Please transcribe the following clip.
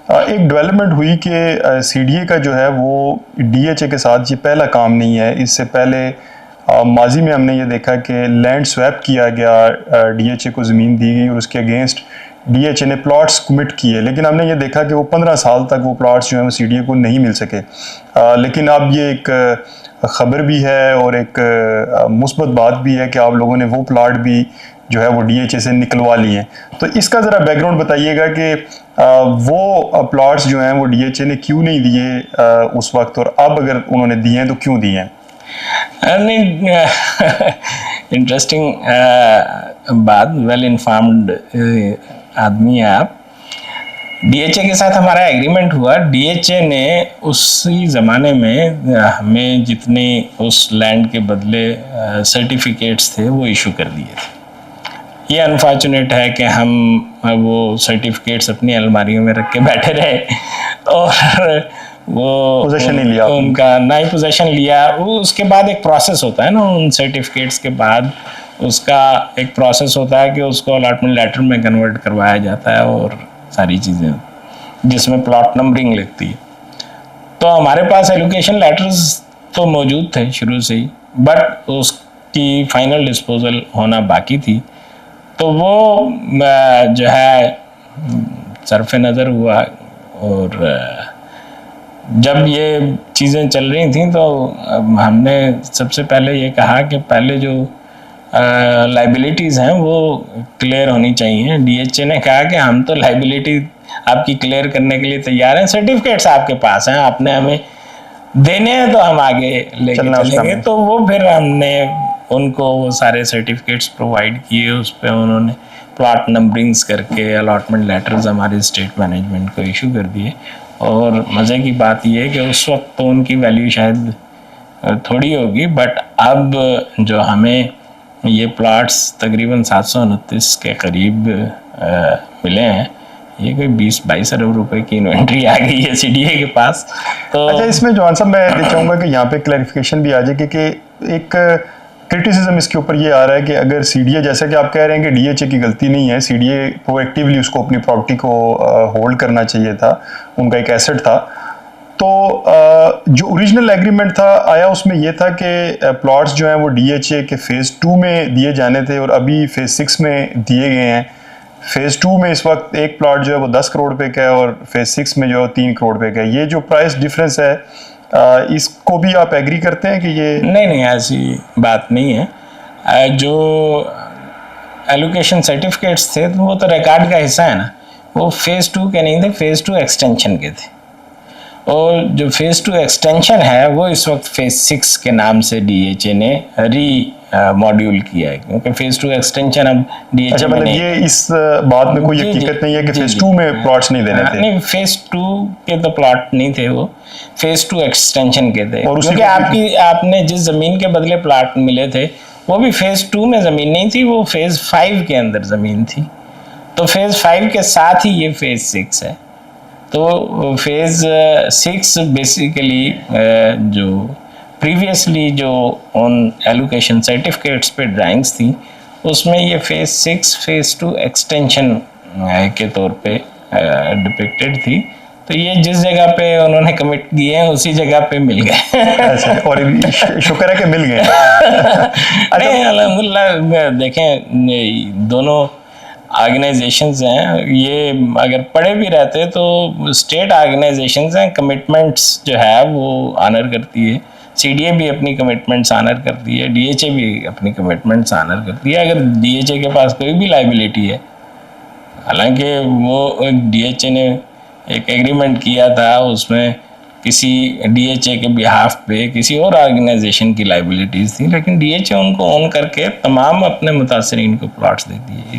ایک ڈیولپمنٹ ہوئی کہ سی ڈی اے کا جو ہے وہ ڈی ایچ اے کے ساتھ یہ پہلا کام نہیں ہے. اس سے پہلے ماضی میں ہم نے یہ دیکھا کہ لینڈ سویپ کیا گیا, ڈی ایچ اے کو زمین دی گئی اور اس کے اگینسٹ ڈی ایچ اے نے پلاٹس کمٹ کیے, لیکن ہم نے یہ دیکھا کہ وہ 15 سال تک وہ پلاٹس جو ہیں وہ سی ڈی اے کو نہیں مل سکے. لیکن اب یہ ایک خبر بھی ہے اور ایک مثبت بات بھی ہے کہ آپ لوگوں نے وہ پلاٹ بھی جو ہے وہ ڈی ایچ اے سے نکلوا لیے ہیں. تو اس کا ذرا بیک گراؤنڈ بتائیے گا کہ وہ پلاٹس جو ہیں وہ ڈی ایچ اے نے کیوں نہیں دیے اس وقت, اور اب اگر انہوں نے دیے ہیں تو کیوں دیے ہیں؟ نہیں, انٹرسٹنگ بات, ویل انفارمڈ آدمی ہیں آپ. ڈی ایچ اے کے ساتھ ہمارا ایگریمنٹ ہوا. ڈی ایچ اے نے اسی زمانے میں ہمیں جتنے اس لینڈ کے بدلے سرٹیفکیٹس تھے وہ ایشو کر دیے تھے. یہ انفارچونیٹ ہے کہ ہم وہ سرٹیفکیٹس اپنی الماریوں میں رکھ کے بیٹھے رہے اور وہ پوزیشن نہیں لیا, ان کا نہ ہی پوزیشن لیا. وہ اس کے بعد ایک پروسیس ہوتا ہے نا, ان سرٹیفکیٹس کے بعد اس کا ایک پروسیس ہوتا ہے کہ اس کو الاٹمنٹ لیٹر میں کنورٹ کروایا جاتا ہے اور ساری چیزیں, جس میں پلاٹ نمبرنگ لگتی ہے. تو ہمارے پاس ایلوکیشن لیٹرز تو موجود تھے شروع سے ہی, بٹ اس کی فائنل ڈسپوزل ہونا باقی تھی. تو وہ جو ہے صرف نظر ہوا, اور جب یہ چیزیں چل رہی تھیں تو ہم نے سب سے پہلے یہ کہا کہ پہلے جو لائبلٹیز ہیں وہ کلیئر ہونی چاہیے. ڈی ایچ اے نے کہا کہ ہم تو لائبلٹی آپ کی کلیئر کرنے کے لیے تیار ہیں, سرٹیفکیٹس آپ کے پاس ہیں, آپ نے ہمیں دینے ہیں تو ہم آگے لے کے چلیں گے. تو وہ پھر ہم نے ان کو وہ سارے سرٹیفکیٹس پرووائڈ کیے. اس پہ انہوں نے پلاٹ نمبرنگز کر کے الاٹمنٹ لیٹرز ہمارے اسٹیٹ مینجمنٹ کو ایشو کر دیے. اور مزے کی بات یہ ہے کہ اس وقت تو ان کی ویلیو شاید تھوڑی ہوگی, بٹ اب جو ہمیں یہ پلاٹس تقریباً 729 کے قریب ملے ہیں, یہ کوئی 20-22 ارب روپے کی انوینٹری آ گئی ہے سی ڈی اے کے پاس. تو اچھا, اس میں جوان صاحب میں چاہوں گا کہ یہاں پہ کلیریفیکیشن بھی آ جائے کہ ایک کرٹیسزم اس کے اوپر یہ آ رہا ہے کہ اگر سی ڈی اے, جیسا کہ آپ کہہ رہے ہیں کہ ڈی ایچ اے کی غلطی نہیں ہے, C D A pro actually اس کو اپنی پراپرٹی کو ہولڈ کرنا چاہیے تھا, ان کا ایک ایسٹ تھا. تو جو اوریجنل ایگریمنٹ تھا آیا اس میں یہ تھا کہ پلاٹس جو ہیں وہ ڈی ایچ اے کے فیز 2 میں دیے جانے تھے اور ابھی فیز 6 میں دیے گئے ہیں. فیز 2 میں اس وقت ایک پلاٹ جو ہے وہ 10 کروڑ روپے کا ہے اور فیز 6 میں جو ہے 3 کروڑ روپے کا ہے. یہ جو پرائس ڈفرینس ہے اس کو بھی آپ ایگری کرتے ہیں کہ یہ؟ نہیں, ایسی بات نہیں ہے. جو ایلوکیشن سرٹیفکیٹس تھے وہ تو ریکارڈ کا حصہ ہے نا, وہ فیز 2 کے نہیں تھے, فیز 2 ایکسٹینشن کے تھے. اور جو فیز 2 ایکسٹینشن ہے وہ اس وقت فیز 6 کے نام سے ڈی ایچ اے نے ری ماڈیول کیا ہے, کیونکہ فیز 2 ایکسٹینشن اب ڈی ایچ اے مطلب یہ اس بات میں کوئی حقیقت نہیں ہے کہ فیز 2 میں پلاٹس نہیں دینے تھے؟ نہیں, فیز 2 کے تو پلاٹ نہیں تھے, وہ فیز 2 ایکسٹینشن کے تھے. کیونکہ آپ نے جس زمین کے بدلے پلاٹ ملے تھے وہ بھی فیز 2 میں زمین نہیں تھی, وہ فیز 5 کے اندر زمین تھی. تو فیز 5 کے ساتھ ہی یہ فیز 6 ہے. تو فیز 6 بیسیکلی جو پریویسلی جو ان ایلوکیشن سرٹیفکیٹس پہ ڈرائنگس تھیں اس میں یہ فیز 6 فیز 2 ایکسٹینشن کے طور پہ ڈپکٹڈ تھی. تو یہ جس جگہ پہ انہوں نے کمٹ کیے ہیں اسی جگہ پہ مل گئے. اور شکر ہے کہ مل گئے. الحمدللہ. دیکھیں دونوں آرگنائزیشنز ہیں, یہ اگر پڑھے بھی رہتے تو اسٹیٹ آرگنائزیشنز ہیں, کمٹمنٹس جو ہے وہ آنر کرتی ہے. سی ڈی اے بھی اپنی کمٹمنٹس آنر کرتی ہے, ڈی ایچ اے بھی اپنی کمٹمنٹس آنر کرتی ہے. اگر ڈی ایچ اے کے پاس کوئی بھی لائبلٹی ہے, حالانکہ وہ ڈی ایچ اے نے ایک ایگریمنٹ کیا تھا, اس میں کسی ڈی ایچ اے کے بہاف پہ کسی اور آرگنائزیشن کی لائبلٹیز تھیں, لیکن ڈی ایچ اے ان کو اون کر کے تمام اپنے متاثرین کو پلاٹس دیتی ہے.